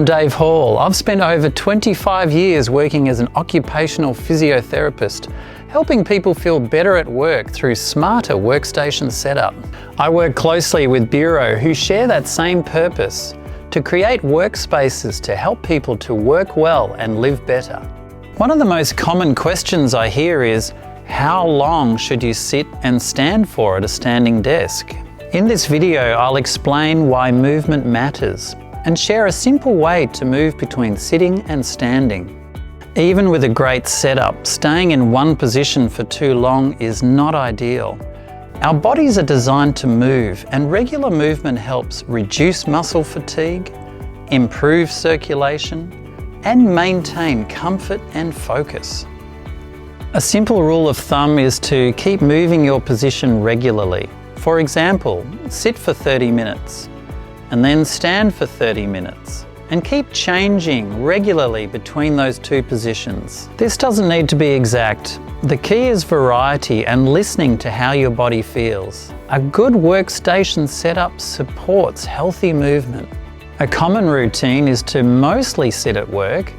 I'm Dave Hall. I've spent over 25 years working as an occupational physiotherapist, helping people feel better at work through smarter workstation setup. I work closely with Buro, who share that same purpose, to create workspaces to help people to work well and live better. One of the most common questions I hear is, how long should you sit and stand for at a standing desk? In this video, I'll explain why movement matters and share a simple way to move between sitting and standing. Even with a great setup, staying in one position for too long is not ideal. Our bodies are designed to move, and regular movement helps reduce muscle fatigue, improve circulation, and maintain comfort and focus. A simple rule of thumb is to keep moving your position regularly. For example, sit for 30 minutes. And then stand for 30 minutes and keep changing regularly between those two positions. This doesn't need to be exact. The key is variety and listening to how your body feels. A good workstation setup supports healthy movement. A common routine is to mostly sit at work,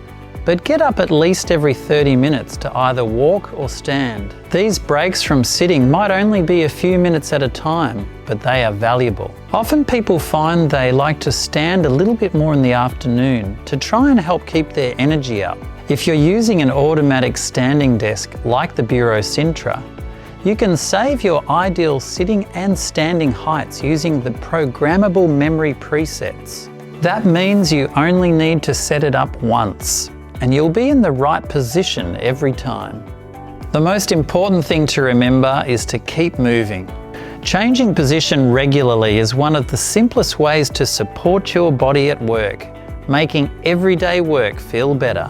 but get up at least every 30 minutes to either walk or stand. These breaks from sitting might only be a few minutes at a time, but they are valuable. Often people find they like to stand a little bit more in the afternoon to try and help keep their energy up. If you're using an automatic standing desk like the Buro Syntra, you can save your ideal sitting and standing heights using the programmable memory presets. That means you only need to set it up once, and you'll be in the right position every time. The most important thing to remember is to keep moving. Changing position regularly is one of the simplest ways to support your body at work, making everyday work feel better.